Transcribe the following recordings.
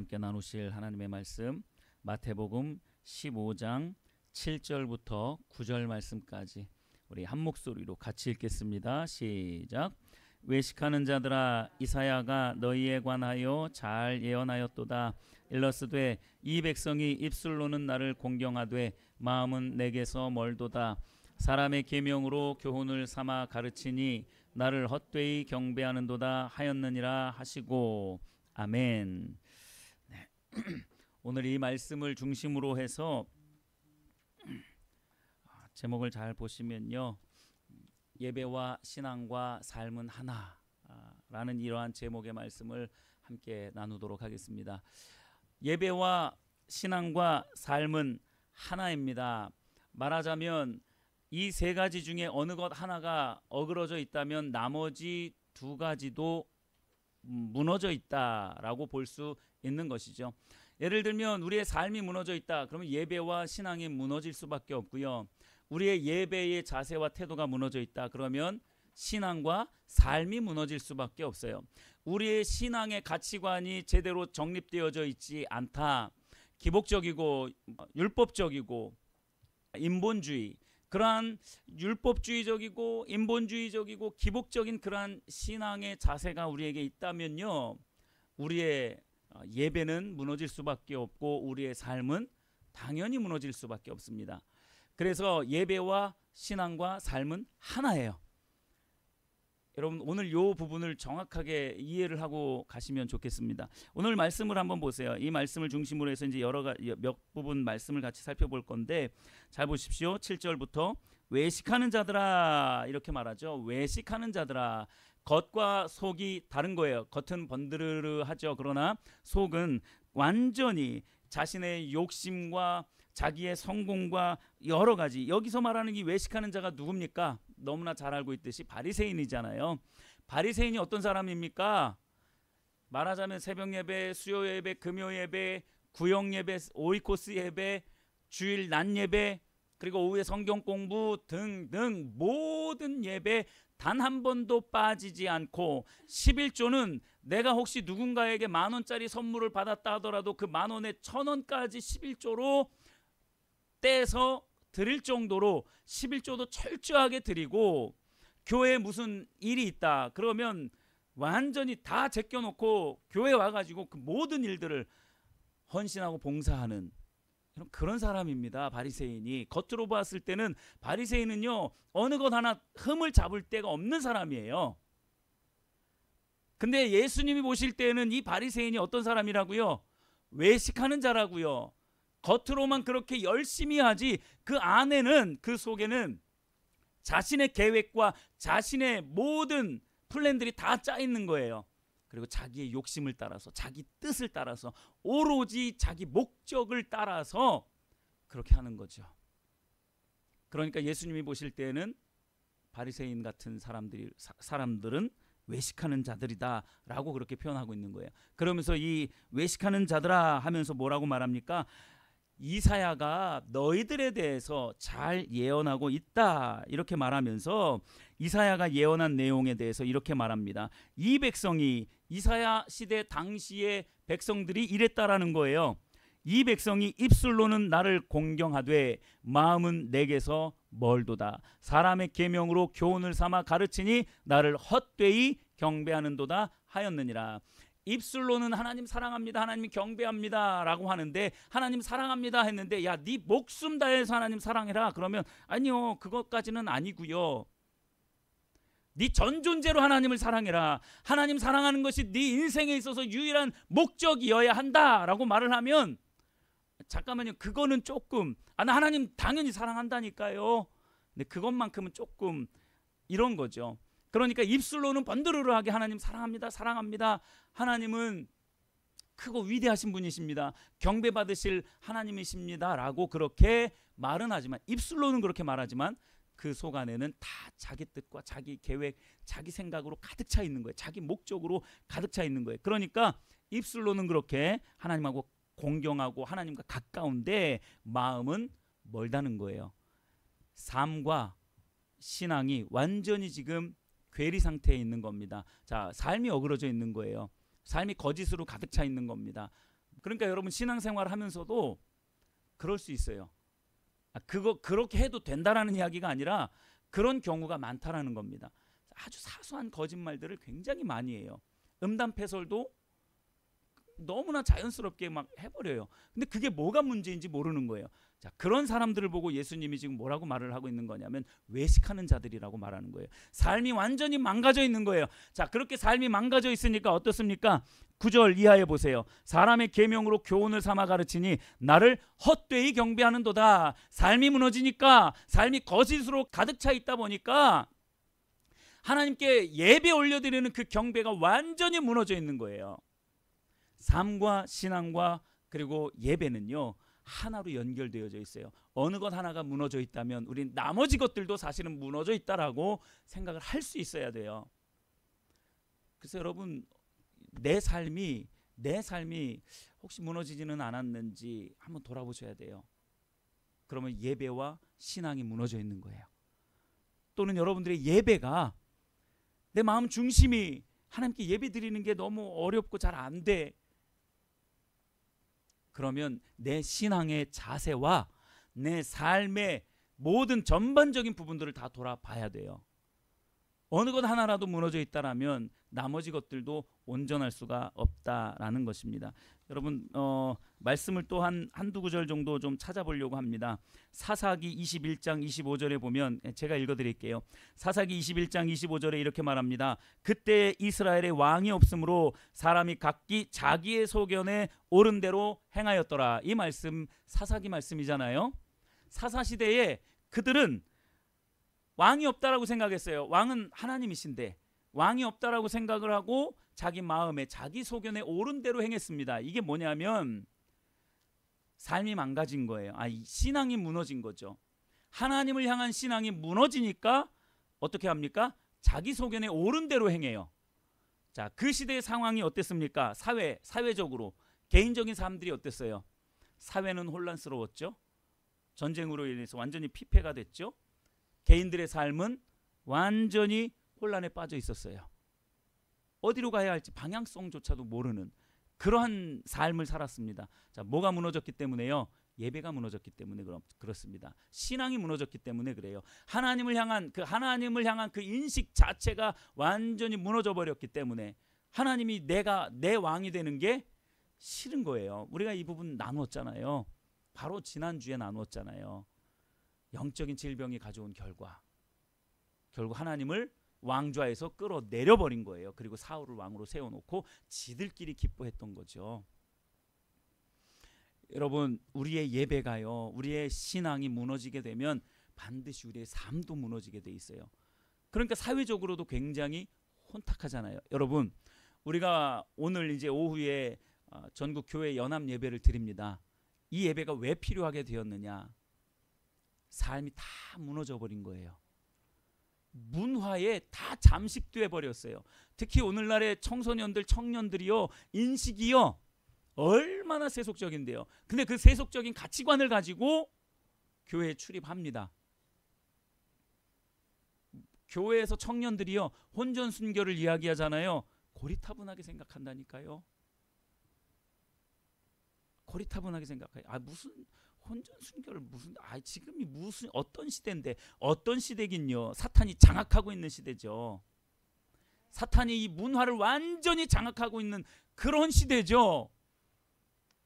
함께 나누실 하나님의 말씀 마태복음 15장 7절부터 9절 말씀까지 우리 한 목소리로 같이 읽겠습니다. 시작. 외식하는 자들아, 이사야가 너희에 관하여 잘 예언하였도다. 일러스되 이 백성이 입술로는 나를 공경하되 마음은 내게서 멀도다. 사람의 계명으로 교훈을 삼아 가르치니 나를 헛되이 경배하는도다 하였느니라 하시고. 아멘. 네. 오늘 이 말씀을 중심으로 해서 제목을 잘 보시면요, 예배와 신앙과 삶은 하나라는 이러한 제목의 말씀을 함께 나누도록 하겠습니다. 예배와 신앙과 삶은 하나입니다. 말하자면 이 세 가지 중에 어느 것 하나가 어그러져 있다면 나머지 두 가지도 무너져 있다라고 볼 수 있는 것이죠. 예를 들면 우리의 삶이 무너져 있다, 그러면 예배와 신앙이 무너질 수밖에 없고요. 우리의 예배의 자세와 태도가 무너져 있다, 그러면 신앙과 삶이 무너질 수밖에 없어요. 우리의 신앙의 가치관이 제대로 정립되어져 있지 않다, 기복적이고 율법적이고 인본주의, 그러한 율법주의적이고 인본주의적이고 기복적인 그러한 신앙의 자세가 우리에게 있다면요, 우리의 예배는 무너질 수밖에 없고 우리의 삶은 당연히 무너질 수밖에 없습니다. 그래서 예배와 신앙과 삶은 하나예요. 여러분, 오늘 이 부분을 정확하게 이해를 하고 가시면 좋겠습니다. 오늘 말씀을 한번 보세요. 이 말씀을 중심으로 해서 이제 몇 부분 말씀을 같이 살펴볼 건데, 잘 보십시오. 7절부터 외식하는 자들아, 이렇게 말하죠. 외식하는 자들아. 겉과 속이 다른 거예요. 겉은 번드르르하죠. 그러나 속은 완전히 자신의 욕심과 자기의 성공과 여러 가지, 여기서 말하는 이 외식하는 자가 누굽니까? 너무나 잘 알고 있듯이 바리새인이잖아요. 바리새인이 어떤 사람입니까? 말하자면 새벽 예배, 수요 예배, 금요 예배, 구역 예배, 오이코스 예배, 주일 낮 예배, 그리고 오후에 성경 공부 등등 모든 예배 단 한 번도 빠지지 않고, 11조는 내가 혹시 누군가에게 10,000원짜리 선물을 받았다 하더라도 그 10,000원에 1,000원까지 11조로 떼서 드릴 정도로 11조도 철저하게 드리고, 교회에 무슨 일이 있다 그러면 완전히 다 제껴놓고 교회에 와가지고 그 모든 일들을 헌신하고 봉사하는 그런 사람입니다. 바리새인이. 겉으로 봤을 때는 바리새인은요, 어느 것 하나 흠을 잡을 데가 없는 사람이에요. 근데 예수님이 보실 때는 이 바리새인이 어떤 사람이라고요? 외식하는 자라고요. 겉으로만 그렇게 열심히 하지 그 안에는, 그 속에는 자신의 계획과 자신의 모든 플랜들이 다 짜 있는 거예요. 그리고 자기의 욕심을 따라서, 자기 뜻을 따라서, 오로지 자기 목적을 따라서 그렇게 하는 거죠. 그러니까 예수님이 보실 때는 바리새인 같은 사람들은 외식하는 자들이다 라고 그렇게 표현하고 있는 거예요. 그러면서 이 외식하는 자들아 하면서 뭐라고 말합니까? 이사야가 너희들에 대해서 잘 예언하고 있다, 이렇게 말하면서 이사야가 예언한 내용에 대해서 이렇게 말합니다. 이 백성이, 이사야 시대 당시의 백성들이 이랬다라는 거예요. 이 백성이 입술로는 나를 공경하되 마음은 내게서 멀도다. 사람의 계명으로 교훈을 삼아 가르치니 나를 헛되이 경배하는도다 하였느니라. 입술로는 하나님 사랑합니다, 하나님 경배합니다 라고 하는데, 하나님 사랑합니다 했는데, 야, 네 목숨 다해서 하나님 사랑해라 그러면, 아니요, 그것까지는 아니고요. 네 전 존재로 하나님을 사랑해라, 하나님 사랑하는 것이 네 인생에 있어서 유일한 목적이어야 한다라고 말을 하면, 잠깐만요, 그거는 조금, 나 하나님 당연히 사랑한다니까요, 근데 그것만큼은 조금 이런 거죠. 그러니까 입술로는 번드르르하게 하나님 사랑합니다, 사랑합니다, 하나님은 크고 위대하신 분이십니다, 경배받으실 하나님이십니다 라고 그렇게 말은 하지만, 입술로는 그렇게 말하지만 그 속 안에는 다 자기 뜻과 자기 계획, 자기 생각으로 가득 차 있는 거예요. 자기 목적으로 가득 차 있는 거예요. 그러니까 입술로는 그렇게 하나님하고 공경하고 하나님과 가까운데 마음은 멀다는 거예요. 삶과 신앙이 완전히 지금 괴리 상태에 있는 겁니다. 자, 삶이 어그러져 있는 거예요. 삶이 거짓으로 가득 차 있는 겁니다. 그러니까 여러분 신앙생활 하면서도 그럴 수 있어요. 그렇게 해도 된다라는 이야기가 아니라 그런 경우가 많다라는 겁니다. 아주 사소한 거짓말들을 굉장히 많이 해요. 음담패설도 너무나 자연스럽게 막 해버려요. 근데 그게 뭐가 문제인지 모르는 거예요. 자, 그런 사람들을 보고 예수님이 지금 뭐라고 말을 하고 있는 거냐면 외식하는 자들이라고 말하는 거예요. 삶이 완전히 망가져 있는 거예요. 자, 그렇게 삶이 망가져 있으니까 어떻습니까? 9절 이하에 보세요. 사람의 계명으로 교훈을 삼아 가르치니 나를 헛되이 경배하는도다. 삶이 무너지니까, 삶이 거짓으로 가득 차 있다 보니까 하나님께 예배 올려드리는 그 경배가 완전히 무너져 있는 거예요. 삶과 신앙과 그리고 예배는요, 하나로 연결되어져 있어요. 어느 것 하나가 무너져 있다면 우린 나머지 것들도 사실은 무너져 있다라고 생각을 할 수 있어야 돼요. 그래서 여러분, 내 삶이 혹시 무너지지는 않았는지 한번 돌아보셔야 돼요. 그러면 예배와 신앙이 무너져 있는 거예요. 또는 여러분들의 예배가, 내 마음 중심이 하나님께 예배 드리는 게 너무 어렵고 잘 안 돼. 그러면 내 신앙의 자세와 내 삶의 모든 전반적인 부분들을 다 돌아봐야 돼요. 어느 것 하나라도 무너져 있다라면 나머지 것들도 온전할 수가 없다라는 것입니다. 여러분, 말씀을 또 한두 구절 정도 좀 찾아보려고 합니다. 사사기 21장 25절에 보면, 제가 읽어드릴게요. 사사기 21장 25절에 이렇게 말합니다. 그때 이스라엘에 왕이 없으므로 사람이 각기 자기의 소견에 옳은 대로 행하였더라. 이 말씀 사사기 말씀이잖아요. 사사시대에 그들은 왕이 없다라고 생각했어요. 왕은 하나님이신데 왕이 없다라고 생각을 하고 자기 마음에 자기 소견에 옳은 대로 행했습니다. 이게 뭐냐면 삶이 망가진 거예요. 신앙이 무너진 거죠. 하나님을 향한 신앙이 무너지니까 어떻게 합니까? 자기 소견에 옳은 대로 행해요. 자, 그 시대의 상황이 어땠습니까? 사회적으로 개인적인 사람들이 어땠어요? 사회는 혼란스러웠죠. 전쟁으로 인해서 완전히 피폐가 됐죠. 개인들의 삶은 완전히 혼란에 빠져 있었어요. 어디로 가야 할지 방향성조차도 모르는 그러한 삶을 살았습니다. 자, 뭐가 무너졌기 때문에요? 예배가 무너졌기 때문에 그렇습니다. 신앙이 무너졌기 때문에 그래요. 하나님을 향한 그 인식 자체가 완전히 무너져 버렸기 때문에 하나님이 내 왕이 되는 게 싫은 거예요. 우리가 이 부분 나누었잖아요. 바로 지난주에 나누었잖아요. 영적인 질병이 가져온 결국 하나님을 왕좌에서 끌어내려버린 거예요. 그리고 사울을 왕으로 세워놓고 지들끼리 기뻐했던 거죠. 여러분, 우리의 예배가요, 우리의 신앙이 무너지게 되면 반드시 우리의 삶도 무너지게 돼 있어요. 그러니까 사회적으로도 굉장히 혼탁하잖아요. 여러분, 우리가 오늘 이제 오후에 전국 교회 연합 예배를 드립니다. 이 예배가 왜 필요하게 되었느냐? 삶이 다 무너져 버린 거예요. 문화에 다 잠식돼 버렸어요. 특히 오늘날의 청소년들, 청년들이요, 인식이요 얼마나 세속적인데요. 근데 그 세속적인 가치관을 가지고 교회에 출입합니다. 교회에서 청년들이요 혼전 순결을 이야기하잖아요. 고리타분하게 생각한다니까요. 고리타분하게 생각해요. 무슨 혼전 순결을 지금이 무슨 어떤 시대인데, 어떤 시대긴요. 사탄이 장악하고 있는 시대죠. 사탄이 이 문화를 완전히 장악하고 있는 그런 시대죠.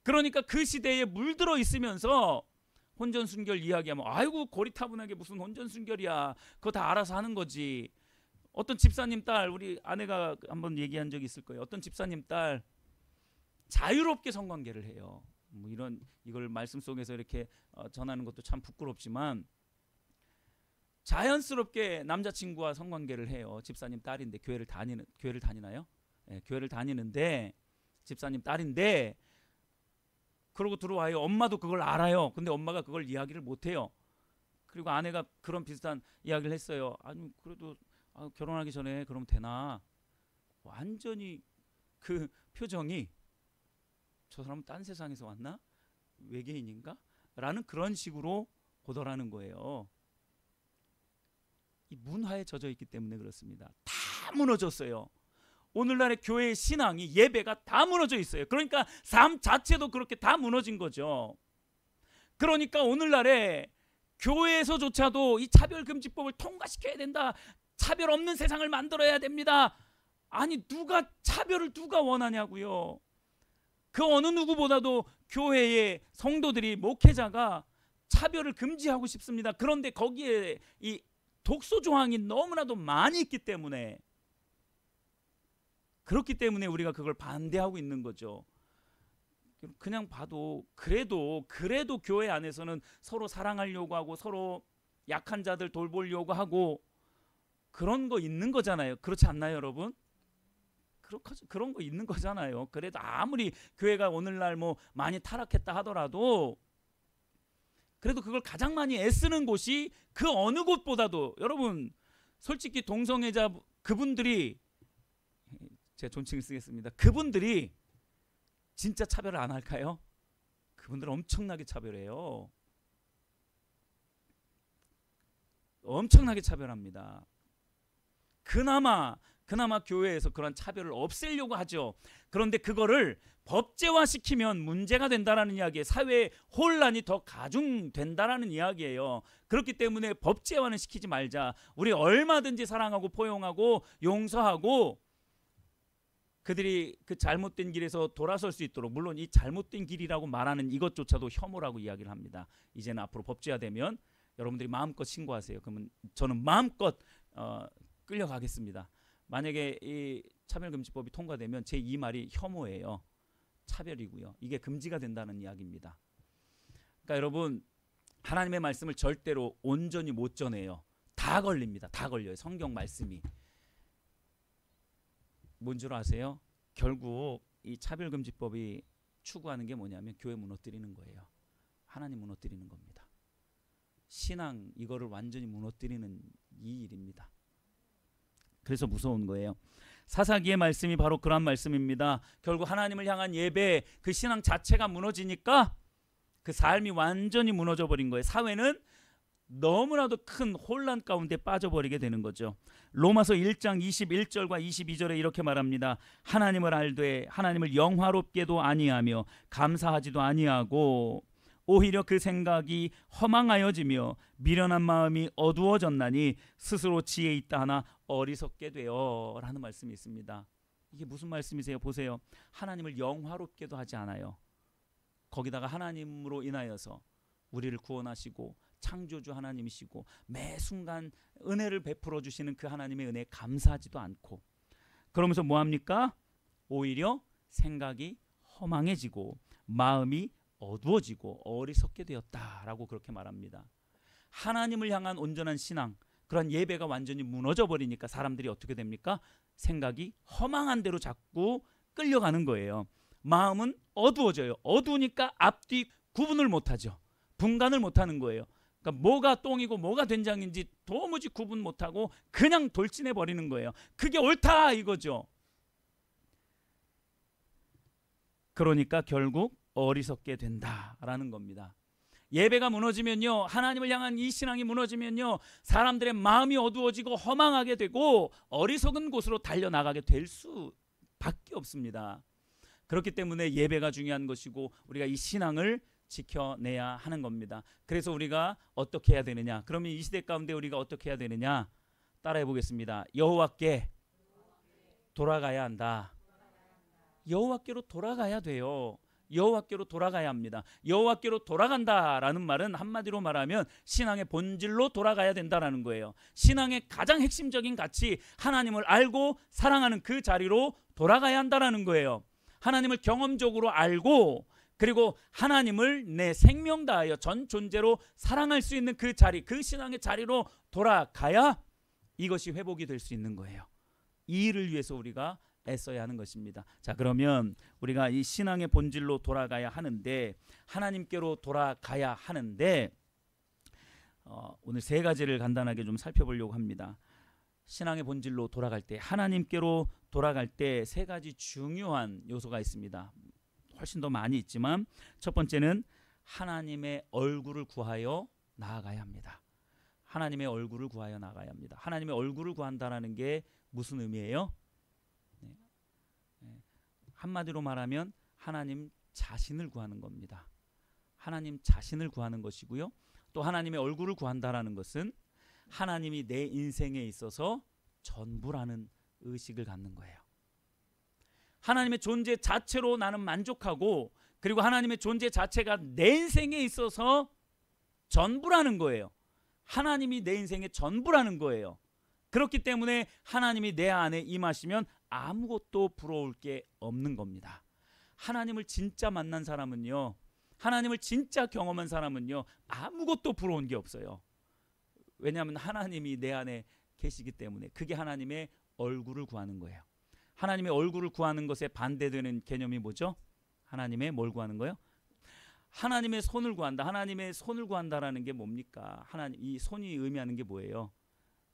그러니까 그 시대에 물들어 있으면서 혼전 순결 이야기하면 아이고 고리타분하게 무슨 혼전 순결이야. 그거 다 알아서 하는 거지. 어떤 집사님 딸, 우리 아내가 한번 얘기한 적이 있을 거예요. 어떤 집사님 딸 자유롭게 성관계를 해요. 이걸 말씀 속에서 이렇게 전하는 것도 참 부끄럽지만 자연스럽게 남자친구와 성관계를 해요. 집사님 딸인데 교회를 다니나요? 네, 교회를 다니는데 집사님 딸인데 그러고 들어와요. 엄마도 그걸 알아요. 근데 엄마가 그걸 이야기를 못해요. 그리고 아내가 그런 비슷한 이야기를 했어요. 아니 그래도 결혼하기 전에 그러면 되나? 완전히 그 표정이 저 사람은 딴 세상에서 왔나? 외계인인가? 라는 그런 식으로 보더라는 거예요. 이 문화에 젖어 있기 때문에 그렇습니다. 다 무너졌어요. 오늘날의 교회의 신앙이 예배가 다 무너져 있어요. 그러니까 삶 자체도 그렇게 다 무너진 거죠. 그러니까 오늘날에 교회에서조차도 이 차별금지법을 통과시켜야 된다. 차별 없는 세상을 만들어야 됩니다. 아니 누가 차별을 누가 원하냐고요. 그 어느 누구보다도 교회의 성도들이 목회자가 차별을 금지하고 싶습니다. 그런데 거기에 이 독소 조항이 너무나도 많이 있기 때문에 그렇기 때문에 우리가 그걸 반대하고 있는 거죠. 그냥 봐도 그래도 교회 안에서는 서로 사랑하려고 하고 서로 약한 자들 돌보려고 하고 그런 거 있는 거잖아요. 그렇지 않나요, 여러분? 그런 거 있는 거잖아요. 그래도 아무리 교회가 오늘날 뭐 많이 타락했다 하더라도 그래도 그걸 가장 많이 애쓰는 곳이 그 어느 곳보다도 여러분 솔직히 동성애자 그분들이 제가 존칭을 쓰겠습니다. 그분들이 진짜 차별을 안 할까요? 그분들은 엄청나게 차별해요. 엄청나게 차별합니다. 그나마 교회에서 그런 차별을 없애려고 하죠. 그런데 그거를 법제화시키면 문제가 된다라는 이야기에 사회의 혼란이 더 가중된다라는 이야기예요. 그렇기 때문에 법제화는 시키지 말자. 우리 얼마든지 사랑하고 포용하고 용서하고 그들이 그 잘못된 길에서 돌아설 수 있도록, 물론 이 잘못된 길이라고 말하는 이것조차도 혐오라고 이야기를 합니다. 이제는 앞으로 법제화되면 여러분들이 마음껏 신고하세요. 그러면 저는 마음껏 끌려가겠습니다. 만약에 이 차별금지법이 통과되면 제 이 말이 혐오예요. 차별이고요. 이게 금지가 된다는 이야기입니다. 그러니까 여러분 하나님의 말씀을 절대로 온전히 못 전해요. 다 걸립니다. 다 걸려요. 성경 말씀이. 뭔 줄 아세요? 결국 이 차별금지법이 추구하는 게 뭐냐면 교회 무너뜨리는 거예요. 하나님 무너뜨리는 겁니다. 신앙 이거를 완전히 무너뜨리는 이 일입니다. 그래서 무서운 거예요. 사사기의 말씀이 바로 그런 말씀입니다. 결국 하나님을 향한 예배, 그 신앙 자체가 무너지니까 그 삶이 완전히 무너져 버린 거예요. 사회는 너무나도 큰 혼란 가운데 빠져버리게 되는 거죠. 로마서 1장 21절과 22절에 이렇게 말합니다. 하나님을 알되 하나님을 영화롭게도 아니하며 감사하지도 아니하고 오히려 그 생각이 허망하여지며 미련한 마음이 어두워졌나니 스스로 지혜 있다 하나 어리석게 되어 라는 말씀이 있습니다. 이게 무슨 말씀이세요? 보세요. 하나님을 영화롭게도 하지 않아요. 거기다가 하나님으로 인하여서 우리를 구원하시고 창조주 하나님이시고 매 순간 은혜를 베풀어 주시는 그 하나님의 은혜에 감사하지도 않고 그러면서 뭐합니까? 오히려 생각이 허망해지고 마음이 어두워지고 어리석게 되었다라고 그렇게 말합니다. 하나님을 향한 온전한 신앙, 그런 예배가 완전히 무너져 버리니까 사람들이 어떻게 됩니까? 생각이 허망한 대로 자꾸 끌려가는 거예요. 마음은 어두워져요. 어두우니까 앞뒤 구분을 못하죠. 분간을 못하는 거예요. 그러니까 뭐가 똥이고 뭐가 된장인지 도무지 구분 못하고 그냥 돌진해 버리는 거예요. 그게 옳다 이거죠. 그러니까 결국 어리석게 된다라는 겁니다. 예배가 무너지면요, 하나님을 향한 이 신앙이 무너지면요, 사람들의 마음이 어두워지고 허망하게 되고 어리석은 곳으로 달려나가게 될 수밖에 없습니다. 그렇기 때문에 예배가 중요한 것이고 우리가 이 신앙을 지켜내야 하는 겁니다. 그래서 우리가 어떻게 해야 되느냐? 그러면 이 시대 가운데 우리가 어떻게 해야 되느냐? 따라해 보겠습니다. 여호와께 돌아가야 한다. 여호와께로 돌아가야 돼요. 여호와께로 돌아가야 합니다. 여호와께로 돌아간다라는 말은 한마디로 말하면 신앙의 본질로 돌아가야 된다라는 거예요. 신앙의 가장 핵심적인 가치, 하나님을 알고 사랑하는 그 자리로 돌아가야 한다라는 거예요. 하나님을 경험적으로 알고 그리고 하나님을 내 생명 다하여 전 존재로 사랑할 수 있는 그 자리, 그 신앙의 자리로 돌아가야 이것이 회복이 될 수 있는 거예요. 이 일을 위해서 우리가 애써야 하는 것입니다. 자, 그러면 우리가 이 신앙의 본질로 돌아가야 하는데, 하나님께로 돌아가야 하는데 오늘 세 가지를 간단하게 좀 살펴보려고 합니다. 신앙의 본질로 돌아갈 때, 하나님께로 돌아갈 때 세 가지 중요한 요소가 있습니다. 훨씬 더 많이 있지만 첫 번째는 하나님의 얼굴을 구하여 나아가야 합니다. 하나님의 얼굴을 구하여 나아가야 합니다. 하나님의 얼굴을 구한다는 게 무슨 의미예요? 한마디로 말하면 하나님 자신을 구하는 겁니다. 하나님 자신을 구하는 것이고요. 또 하나님의 얼굴을 구한다라는 것은 하나님이 내 인생에 있어서 전부라는 의식을 갖는 거예요. 하나님의 존재 자체로 나는 만족하고, 그리고 하나님의 존재 자체가 내 인생에 있어서 전부라는 거예요. 하나님이 내 인생의 전부라는 거예요. 그렇기 때문에 하나님이 내 안에 임하시면 아무것도 부러울 게 없는 겁니다. 하나님을 진짜 만난 사람은요, 하나님을 진짜 경험한 사람은요, 아무것도 부러운 게 없어요. 왜냐하면 하나님이 내 안에 계시기 때문에. 그게 하나님의 얼굴을 구하는 거예요. 하나님의 얼굴을 구하는 것에 반대되는 개념이 뭐죠? 하나님의 뭘 구하는 거예요? 하나님의 손을 구한다. 하나님의 손을 구한다라는 게 뭡니까? 하나님, 이 손이 의미하는 게 뭐예요?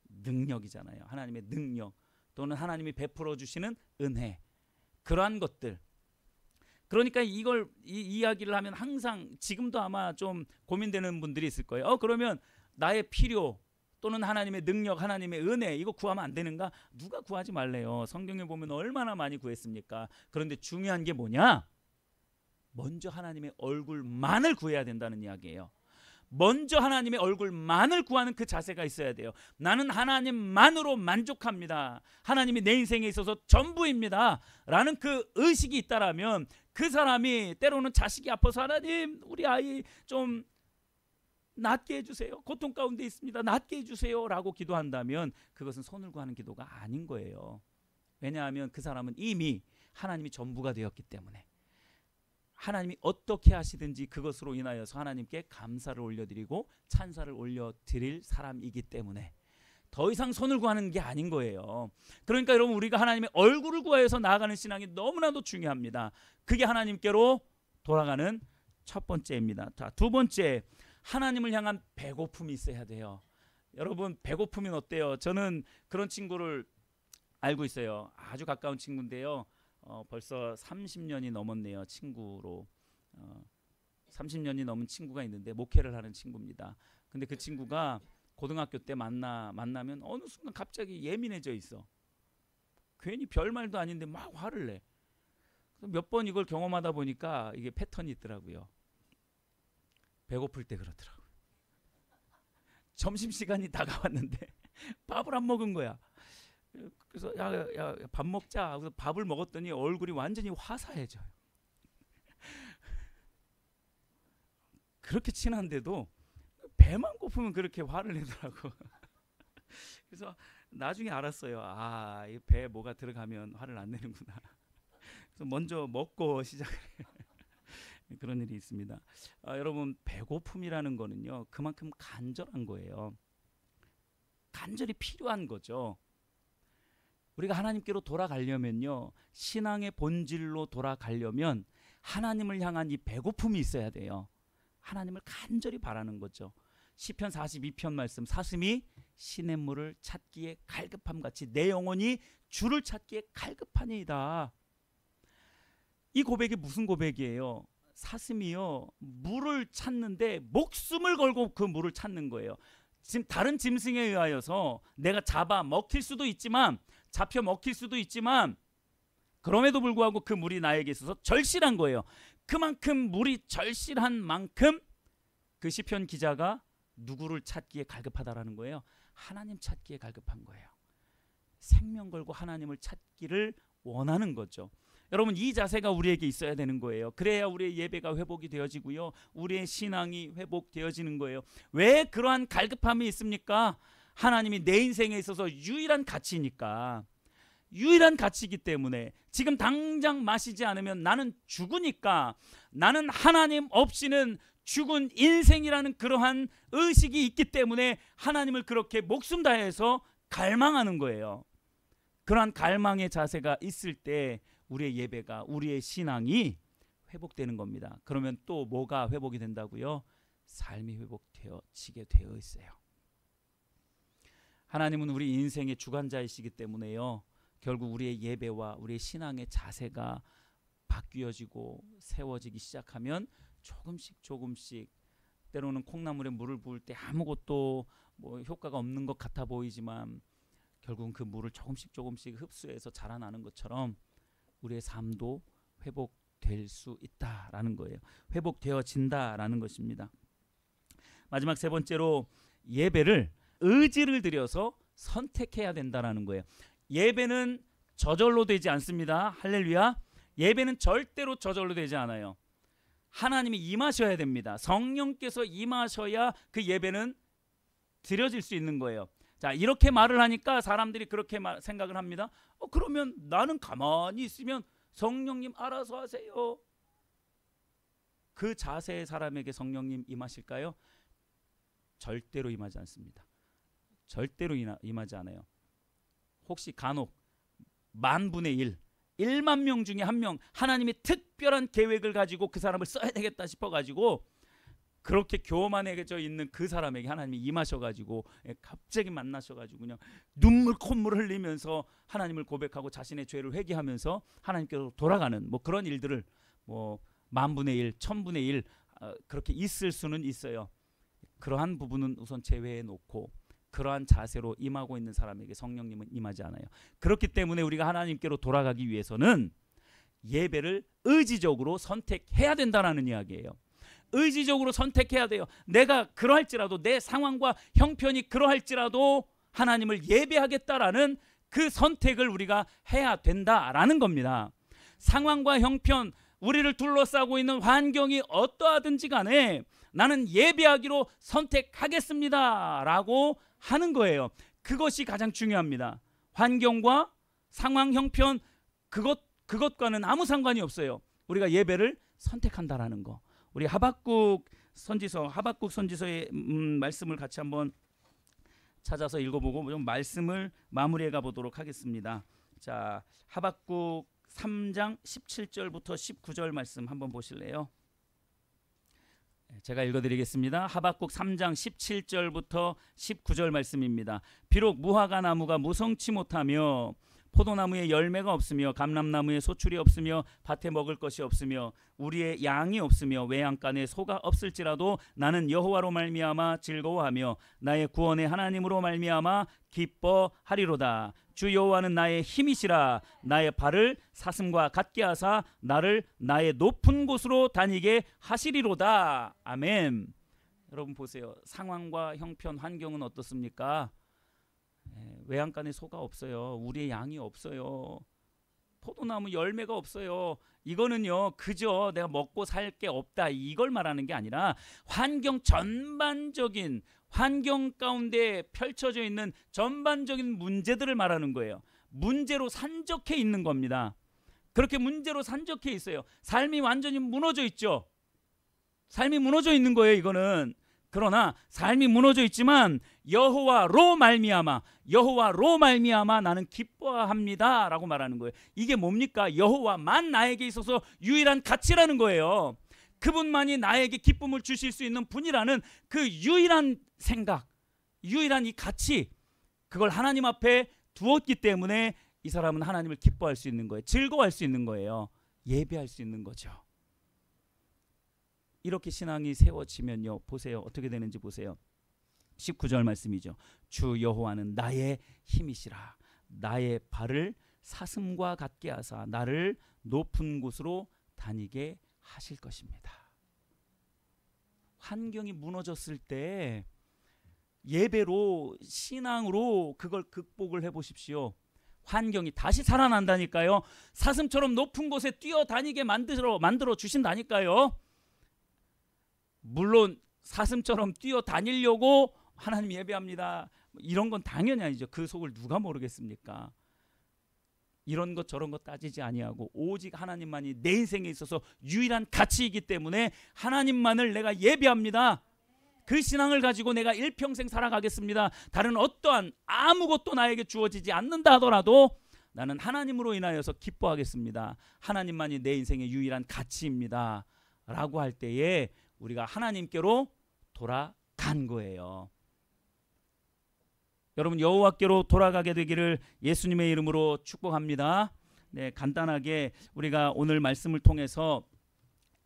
능력이잖아요. 하나님의 능력, 또는 하나님이 베풀어 주시는 은혜, 그러한 것들. 그러니까 이 이야기를 하면 항상, 지금도 아마 좀 고민되는 분들이 있을 거예요. 그러면 나의 필요 또는 하나님의 능력, 하나님의 은혜, 이거 구하면 안 되는가? 누가 구하지 말래요. 성경에 보면 얼마나 많이 구했습니까? 그런데 중요한 게 뭐냐? 먼저 하나님의 얼굴만을 구해야 된다는 이야기예요. 먼저 하나님의 얼굴만을 구하는 그 자세가 있어야 돼요. 나는 하나님만으로 만족합니다. 하나님이 내 인생에 있어서 전부입니다 라는 그 의식이 있다라면, 그 사람이 때로는 자식이 아파서 하나님 우리 아이 좀 낫게 해주세요, 고통 가운데 있습니다, 낫게 해주세요 라고 기도한다면 그것은 손을 구하는 기도가 아닌 거예요. 왜냐하면 그 사람은 이미 하나님이 전부가 되었기 때문에, 하나님이 어떻게 하시든지 그것으로 인하여서 하나님께 감사를 올려드리고 찬사를 올려드릴 사람이기 때문에 더 이상 손을 구하는 게 아닌 거예요. 그러니까 여러분, 우리가 하나님의 얼굴을 구하여서 나아가는 신앙이 너무나도 중요합니다. 그게 하나님께로 돌아가는 첫 번째입니다. 자, 두 번째, 하나님을 향한 배고픔이 있어야 돼요. 여러분, 배고픔은 어때요? 저는 그런 친구를 알고 있어요. 아주 가까운 친구인데요. 벌써 30년이 넘었네요. 친구로 30년이 넘은 친구가 있는데, 목회를 하는 친구입니다. 근데 그 친구가 고등학교 때 만나면 어느 순간 갑자기 예민해져 있어. 괜히 별말도 아닌데 막 화를 내. 몇 번 이걸 경험하다 보니까 이게 패턴이 있더라고요. 배고플 때 그러더라고요. 점심시간이 다가왔는데 밥을 안 먹은 거야. 그래서 야, 밥 먹자. 그래서 밥을 먹었더니 얼굴이 완전히 화사해져요. 그렇게 친한데도 배만 고프면 그렇게 화를 내더라고. 그래서 나중에 알았어요. 아, 이 배에 뭐가 들어가면 화를 안 내는구나. 그래서 먼저 먹고 시작을 해요. 그런 일이 있습니다. 여러분, 배고픔이라는 거는요, 그만큼 간절한 거예요. 간절히 필요한 거죠. 우리가 하나님께로 돌아가려면요, 신앙의 본질로 돌아가려면 하나님을 향한 이 배고픔이 있어야 돼요. 하나님을 간절히 바라는 거죠. 시편 42편 말씀, 사슴이 시냇물을 찾기에 갈급함같이 내 영혼이 주를 찾기에 갈급하니이다. 이 고백이 무슨 고백이에요? 사슴이요, 물을 찾는데 목숨을 걸고 그 물을 찾는 거예요. 지금 다른 짐승에 의하여서 내가 잡아 먹힐 수도 있지만, 잡혀 먹힐 수도 있지만, 그럼에도 불구하고 그 물이 나에게 있어서 절실한 거예요. 그만큼 물이 절실한 만큼 그 시편 기자가 누구를 찾기에 갈급하다라는 거예요? 하나님 찾기에 갈급한 거예요. 생명 걸고 하나님을 찾기를 원하는 거죠. 여러분, 이 자세가 우리에게 있어야 되는 거예요. 그래야 우리의 예배가 회복이 되어지고요, 우리의 신앙이 회복되어지는 거예요. 왜 그러한 갈급함이 있습니까? 하나님이 내 인생에 있어서 유일한 가치니까, 유일한 가치이기 때문에. 지금 당장 마시지 않으면 나는 죽으니까, 나는 하나님 없이는 죽은 인생이라는 그러한 의식이 있기 때문에 하나님을 그렇게 목숨 다해서 갈망하는 거예요. 그러한 갈망의 자세가 있을 때 우리의 예배가, 우리의 신앙이 회복되는 겁니다. 그러면 또 뭐가 회복이 된다고요? 삶이 회복되어지게 되어 있어요. 하나님은 우리 인생의 주관자이시기 때문에요, 결국 우리의 예배와 우리의 신앙의 자세가 바뀌어지고 세워지기 시작하면 조금씩, 때로는 콩나물에 물을 부을 때 아무것도 효과가 없는 것 같아 보이지만 결국은 그 물을 조금씩 흡수해서 자라나는 것처럼 우리의 삶도 회복될 수 있다라는 거예요. 회복되어진다라는 것입니다. 마지막 세 번째로 예배를 의지를 들여서 선택해야 된다라는 거예요. 예배는 저절로 되지 않습니다. 할렐루야. 예배는 절대로 저절로 되지 않아요. 하나님이 임하셔야 됩니다. 성령께서 임하셔야 그 예배는 드려질 수 있는 거예요. 자, 이렇게 말을 하니까 사람들이 그렇게 생각을 합니다. 그러면 나는 가만히 있으면 성령님 알아서 하세요. 그 자세의 사람에게 성령님 임하실까요? 절대로 임하지 않습니다. 절대로 임하지 않아요. 혹시 간혹 10,000분의 1만 명 중에 한 명 하나님이 특별한 계획을 가지고 그 사람을 써야 되겠다 싶어가지고 그렇게 교만해져 있는 그 사람에게 하나님이 임하셔가지고 갑자기 만나셔가지고 그냥 눈물 콧물 흘리면서 하나님을 고백하고 자신의 죄를 회개하면서 하나님께로 돌아가는 뭐 그런 일들을 뭐 10,000분의 1, 1000분의 1 그렇게 있을 수는 있어요. 그러한 부분은 우선 제외해 놓고 그러한 자세로 임하고 있는 사람에게 성령님은 임하지 않아요. 그렇기 때문에 우리가 하나님께로 돌아가기 위해서는 예배를 의지적으로 선택해야 된다는 이야기예요. 의지적으로 선택해야 돼요. 내가 그러할지라도 내 상황과 형편이 그러할지라도 하나님을 예배하겠다라는 그 선택을 우리가 해야 된다라는 겁니다. 상황과 형편, 우리를 둘러싸고 있는 환경이 어떠하든지 간에 나는 예배하기로 선택하겠습니다 라고 하는 거예요. 그것이 가장 중요합니다. 환경과 상황, 형편 그것과는 아무 상관이 없어요. 우리가 예배를 선택한다라는 거. 우리 하박국 선지서의 말씀을 같이 한번 찾아서 읽어보고 좀 말씀을 마무리해 가보도록 하겠습니다. 자, 하박국 3장 17절부터 19절 말씀 한번 보실래요? 제가 읽어드리겠습니다. 하박국 3장 17절부터 19절 말씀입니다. 비록 무화과 나무가 무성치 못하며 포도나무에 열매가 없으며 감람나무에 소출이 없으며 밭에 먹을 것이 없으며 우리의 양이 없으며 외양간에 소가 없을지라도 나는 여호와로 말미암아 즐거워하며 나의 구원의 하나님으로 말미암아 기뻐하리로다. 주 여호와는 나의 힘이시라. 나의 발을 사슴과 같게 하사 나를 나의 높은 곳으로 다니게 하시리로다. 아멘. 여러분 보세요. 상황과 형편, 환경은 어떻습니까? 외양간에 소가 없어요. 우리의 양이 없어요. 포도나무 열매가 없어요. 이거는요 그저 내가 먹고 살 게 없다 이걸 말하는 게 아니라 환경 전반적인 환경 가운데 펼쳐져 있는 전반적인 문제들을 말하는 거예요. 문제로 산적해 있는 겁니다. 그렇게 문제로 산적해 있어요. 삶이 완전히 무너져 있죠. 삶이 무너져 있는 거예요. 이거는. 그러나 삶이 무너져 있지만 여호와로 말미암아 나는 기뻐합니다 라고 말하는 거예요. 이게 뭡니까? 여호와만 나에게 있어서 유일한 가치라는 거예요. 그분만이 나에게 기쁨을 주실 수 있는 분이라는 그 유일한 생각, 유일한 이 가치, 그걸 하나님 앞에 두었기 때문에 이 사람은 하나님을 기뻐할 수 있는 거예요. 즐거워할 수 있는 거예요. 예배할 수 있는 거죠. 이렇게 신앙이 세워지면요 보세요 어떻게 되는지 보세요. 19절 말씀이죠. 주 여호와는 나의 힘이시라. 나의 발을 사슴과 같게 하사 나를 높은 곳으로 다니게 하실 것입니다. 환경이 무너졌을 때 예배로 신앙으로 그걸 극복을 해보십시오. 환경이 다시 살아난다니까요. 사슴처럼 높은 곳에 뛰어다니게 만들어 주신다니까요. 물론 사슴처럼 뛰어다니려고 하나님 예배합니다 이런 건 당연히 아니죠. 그 속을 누가 모르겠습니까? 이런 것 저런 것 따지지 아니하고 오직 하나님만이 내 인생에 있어서 유일한 가치이기 때문에 하나님만을 내가 예배합니다. 그 신앙을 가지고 내가 일평생 살아가겠습니다. 다른 어떠한 아무것도 나에게 주어지지 않는다 하더라도 나는 하나님으로 인하여서 기뻐하겠습니다. 하나님만이 내 인생의 유일한 가치입니다 라고 할 때에 우리가 하나님께로 돌아간 거예요. 여러분 여호와께로 돌아가게 되기를 예수님의 이름으로 축복합니다. 네, 간단하게 우리가 오늘 말씀을 통해서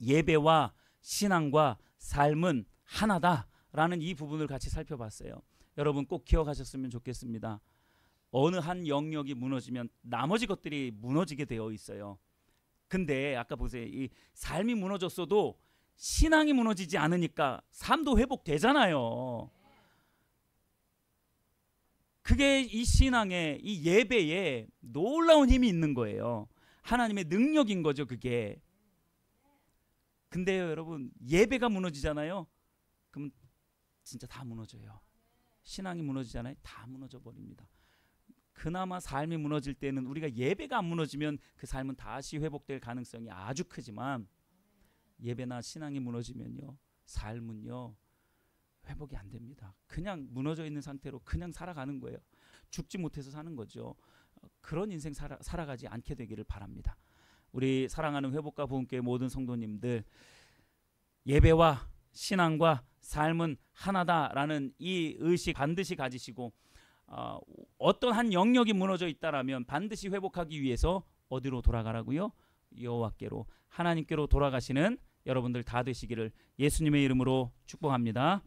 예배와 신앙과 삶은 하나다라는 이 부분을 같이 살펴봤어요. 여러분 꼭 기억하셨으면 좋겠습니다. 어느 한 영역이 무너지면 나머지 것들이 무너지게 되어 있어요. 근데 아까 보세요. 이 삶이 무너졌어도 신앙이 무너지지 않으니까 삶도 회복되잖아요. 그게 이 신앙에, 이 예배에 놀라운 힘이 있는 거예요. 하나님의 능력인 거죠, 그게. 근데요, 여러분, 예배가 무너지잖아요. 그럼 진짜 다 무너져요. 신앙이 무너지잖아요. 다 무너져 버립니다. 그나마 삶이 무너질 때는, 우리가 예배가 안 무너지면 그 삶은 다시 회복될 가능성이 아주 크지만, 예배나 신앙이 무너지면요, 삶은요 회복이 안 됩니다. 그냥 무너져 있는 상태로 그냥 살아가는 거예요. 죽지 못해서 사는 거죠. 그런 인생 살아가지 않게 되기를 바랍니다. 우리 사랑하는 회복가 부흥교회 모든 성도님들, 예배와 신앙과 삶은 하나다라는 이 의식 반드시 가지시고, 어떤 한 영역이 무너져 있다라면 반드시 회복하기 위해서 어디로 돌아가라고요? 여호와께로, 하나님께로 돌아가시는 여러분들 다 되시기를 예수님의 이름으로 축복합니다.